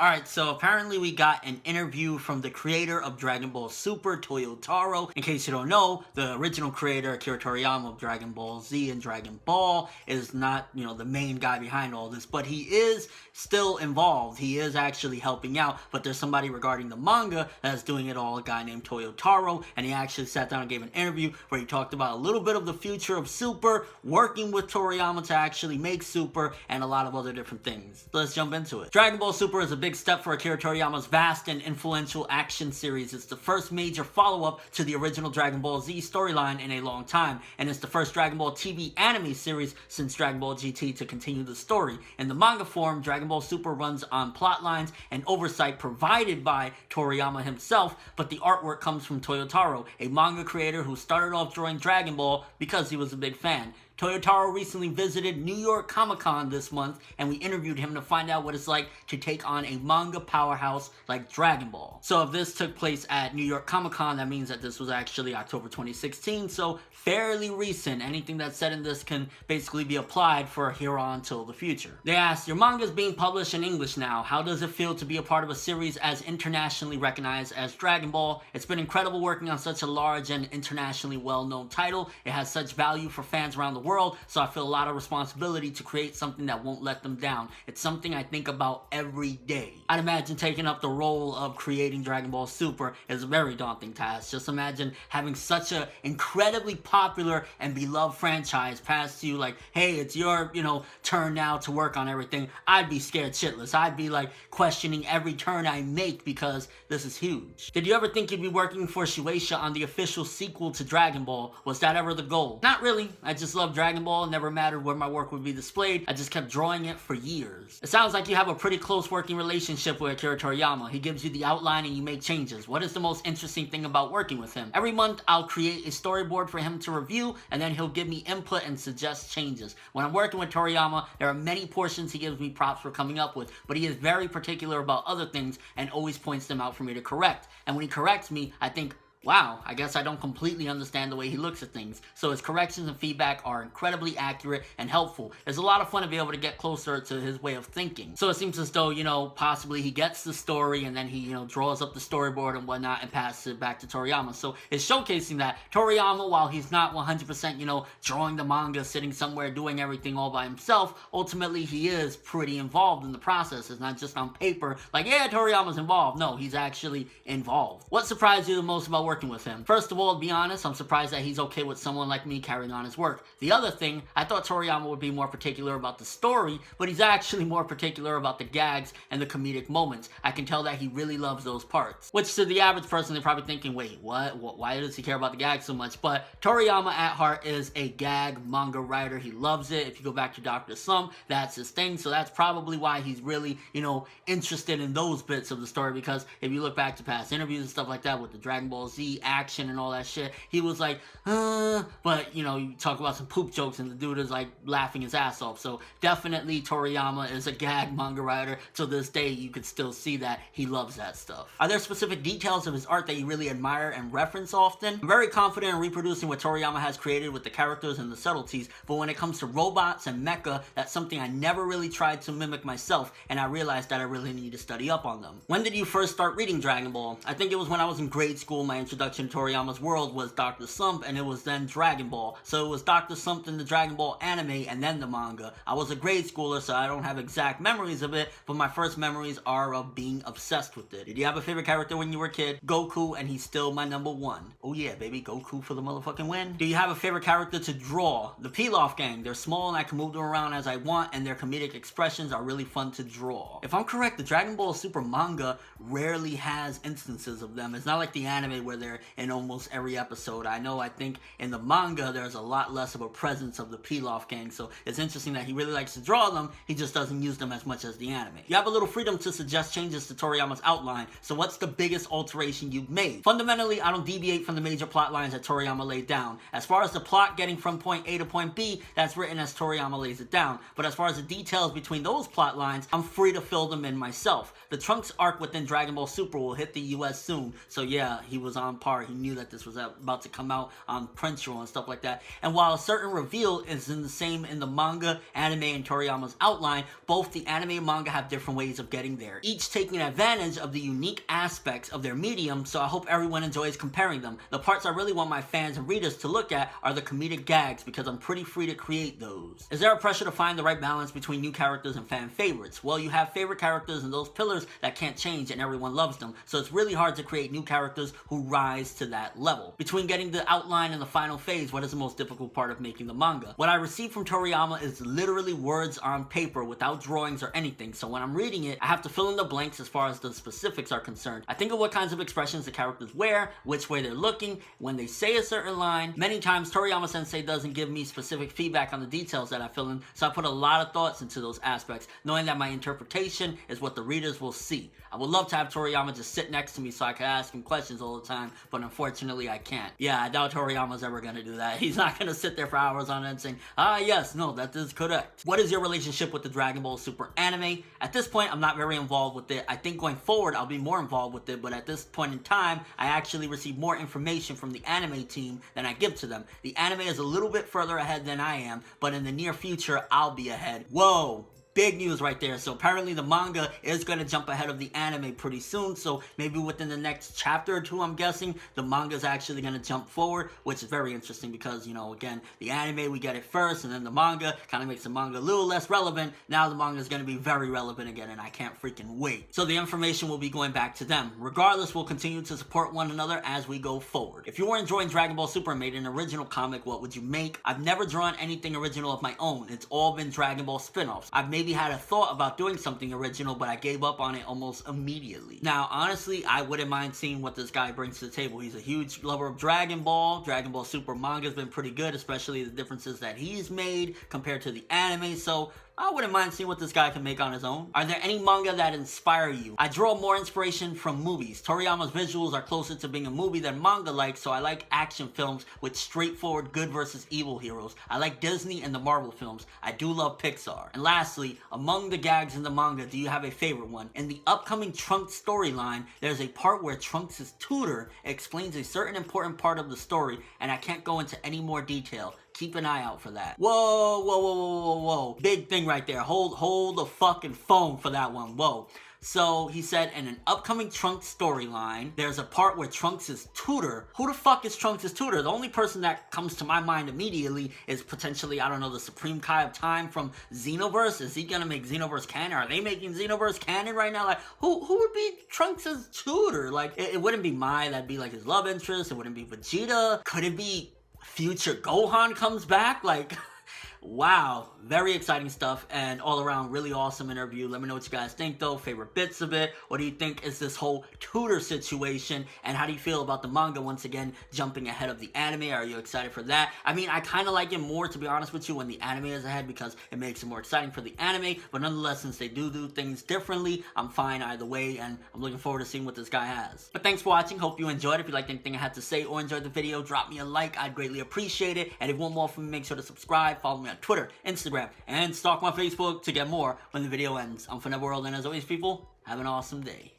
Alright, so apparently we got an interview from the creator of Dragon Ball Super, Toyotarou. In case you don't know, the original creator, Akira Toriyama of Dragon Ball Z and Dragon Ball, is not, the main guy behind all this, but he is still involved. He is actually helping out, but there's somebody regarding the manga that's doing it all, a guy named Toyotarou, and he actually sat down and gave an interview where he talked about a little bit of the future of Super, working with Toriyama to actually make Super, and a lot of other different things. So let's jump into it. Dragon Ball Super is a big step for Akira Toriyama's vast and influential action series. It's the first major follow-up to the original Dragon Ball Z storyline in a long time, and it's the first Dragon Ball TV anime series since Dragon Ball GT to continue the story. In the manga form, Dragon Ball Super runs on plot lines and oversight provided by Toriyama himself, but the artwork comes from Toyotarou, a manga creator who started off drawing Dragon Ball because he was a big fan. Toyotarou recently visited New York Comic-Con this month, and we interviewed him to find out what it's like to take on a manga powerhouse like Dragon Ball. So if this took place at New York Comic-Con, that means that this was actually October 2016, so fairly recent. Anything that's said in this can basically be applied for here on till the future. They asked, your manga is being published in English now. How does it feel to be a part of a series as internationally recognized as Dragon Ball? It's been incredible working on such a large and internationally well-known title. It has such value for fans around the world, so I feel a lot of responsibility to create something that won't let them down. It's something I think about every day. I'd imagine taking up the role of creating Dragon Ball Super is a very daunting task. Just imagine having such an incredibly popular and beloved franchise pass to you like, hey, it's your, turn now to work on everything. I'd be scared shitless. I'd be like questioning every turn I make because this is huge. Did you ever think you'd be working for Shueisha on the official sequel to Dragon Ball? Was that ever the goal? Not really. I just love Dragon Ball. It never mattered where my work would be displayed. I just kept drawing it for years. It sounds like you have a pretty close working relationship with Akira Toriyama. He gives you the outline and you make changes. What is the most interesting thing about working with him? Every month I'll create a storyboard for him to review, and then he'll give me input and suggest changes. When I'm working with Toriyama, there are many portions he gives me props for coming up with, but he is very particular about other things and always points them out for me to correct. And when he corrects me, I think, wow, I guess I don't completely understand the way he looks at things. So his corrections and feedback are incredibly accurate and helpful. It's a lot of fun to be able to get closer to his way of thinking. So it seems as though, possibly he gets the story and then he, draws up the storyboard and whatnot and passes it back to Toriyama. So it's showcasing that Toriyama, while he's not 100%, drawing the manga, sitting somewhere doing everything all by himself, ultimately he is pretty involved in the process. It's not just on paper, like, yeah, Toriyama's involved. No, he's actually involved. What surprised you the most about working with him? First of all, to be honest, I'm surprised that he's okay with someone like me carrying on his work. The other thing, I thought Toriyama would be more particular about the story, but he's actually more particular about the gags and the comedic moments. I can tell that he really loves those parts. Which to the average person, they're probably thinking, wait, what? Why does he care about the gags so much? But Toriyama at heart is a gag manga writer. He loves it. If you go back to Dr. Slump, that's his thing. So that's probably why he's really, interested in those bits of the story, because if you look back to past interviews and stuff like that with the Dragon Ball Z action and all that shit, he was like, but you talk about some poop jokes and the dude is like laughing his ass off. So definitely Toriyama is a gag manga writer. To this day, you could still see that he loves that stuff. Are there specific details of his art that you really admire and reference often? I'm very confident in reproducing what Toriyama has created with the characters and the subtleties, but when it comes to robots and mecha, that's something I never really tried to mimic myself, and I realized that I really need to study up on them. When did you first start reading Dragon Ball? I think it was when I was in grade school. My introduction to Toriyama's world was Dr. Slump, and it was then Dragon Ball. So it was Dr. Slump and the Dragon Ball anime, and then the manga. I was a grade schooler, so I don't have exact memories of it, but my first memories are of being obsessed with it. Did you have a favorite character when you were a kid? Goku, and he's still my number one. Oh yeah, baby, Goku for the motherfucking win. Do you have a favorite character to draw? The Pilaf gang. They're small and I can move them around as I want, and their comedic expressions are really fun to draw. If I'm correct, the Dragon Ball Super manga rarely has instances of them. It's not like the anime where they're in almost every episode. I think in the manga there's a lot less of a presence of the Pilaf gang, so it's interesting that he really likes to draw them, he just doesn't use them as much as the anime. You have a little freedom to suggest changes to Toriyama's outline, so what's the biggest alteration you've made? Fundamentally, I don't deviate from the major plot lines that Toriyama laid down. As far as the plot getting from point A to point B, that's written as Toriyama lays it down, but as far as the details between those plot lines, I'm free to fill them in myself. The Trunks arc within Dragon Ball Super will hit the US soon, so yeah, he was on on par. He knew that this was about to come out on Crunchyroll and stuff like that. And while a certain reveal is in the same in the manga, anime, and Toriyama's outline, both the anime and manga have different ways of getting there, each taking advantage of the unique aspects of their medium, so I hope everyone enjoys comparing them. The parts I really want my fans and readers to look at are the comedic gags, because I'm pretty free to create those. Is there a pressure to find the right balance between new characters and fan favorites? Well, you have favorite characters and those pillars that can't change and everyone loves them, so it's really hard to create new characters who rise to that level. Between getting the outline and the final phase, what is the most difficult part of making the manga? What I receive from Toriyama is literally words on paper without drawings or anything, so when I'm reading it, I have to fill in the blanks as far as the specifics are concerned. I think of what kinds of expressions the characters wear, which way they're looking, when they say a certain line. Many times Toriyama sensei doesn't give me specific feedback on the details that I fill in, so I put a lot of thoughts into those aspects, knowing that my interpretation is what the readers will see. I would love to have Toriyama just sit next to me so I could ask him questions all the time, but unfortunately I can't. Yeah, I doubt Toriyama's ever gonna do that. He's not gonna sit there for hours on end saying, yes, no, that is correct. What is your relationship with the Dragon Ball Super anime? At this point, I'm not very involved with it. I think going forward, I'll be more involved with it, but at this point in time, I actually receive more information from the anime team than I give to them. The anime is a little bit further ahead than I am, but in the near future, I'll be ahead. Whoa! Big news right there. So apparently the manga is going to jump ahead of the anime pretty soon, so maybe within the next chapter or two, I'm guessing, the manga is actually going to jump forward, which is very interesting because, you know, again, the anime, we get it first, and then the manga kind of makes the manga a little less relevant. Now the manga is going to be very relevant again, and I can't freaking wait. So the information will be going back to them. Regardless, we'll continue to support one another as we go forward. If you were enjoying Dragon Ball Super and made an original comic, what would you make? I've never drawn anything original of my own. It's all been Dragon Ball spin-offs. I've maybe had a thought about doing something original, but I gave up on it almost immediately. Now, honestly, I wouldn't mind seeing what this guy brings to the table. He's a huge lover of Dragon Ball. Dragon Ball Super manga has been pretty good, especially the differences that he's made compared to the anime, so I wouldn't mind seeing what this guy can make on his own. Are there any manga that inspire you? I draw more inspiration from movies. Toriyama's visuals are closer to being a movie than manga-like, so I like action films with straightforward good versus evil heroes. I like Disney and the Marvel films. I do love Pixar. And lastly, among the gags in the manga, do you have a favorite one? In the upcoming Trunks storyline, there's a part where Trunks' tutor explains a certain important part of the story, and I can't go into any more detail. Keep an eye out for that. Whoa, whoa, whoa, whoa, whoa, whoa. Big thing right there. Hold the fucking phone for that one. Whoa. So he said in an upcoming Trunks storyline, there's a part where Trunks' tutor, who the fuck is Trunks' tutor? The only person that comes to my mind immediately is potentially, I don't know, the Supreme Kai of Time from Xenoverse. Is he gonna make Xenoverse canon? Are they making Xenoverse canon right now? Like, who would be Trunks' tutor? Like, it wouldn't be Mai, that'd be like his love interest. It wouldn't be Vegeta. Could it be future Gohan comes back? Like, wow, very exciting stuff, and all around really awesome interview. Let me know what you guys think though, favorite bits of it. What do you think is this whole tutor situation, and how do you feel about the manga once again jumping ahead of the anime? Are you excited for that? I mean, I kind of like it more, to be honest with you, when the anime is ahead, because it makes it more exciting for the anime, but nonetheless, since they do things differently, I'm fine either way, and I'm looking forward to seeing what this guy has. But thanks for watching. Hope you enjoyed. If you liked anything I had to say or enjoyed the video, drop me a like. I'd greatly appreciate it, and if you want more from me, make sure to subscribe, follow me on Twitter, Instagram, and stalk my Facebook to get more when the video ends. I'm ForneverWorld, and as always, people, have an awesome day.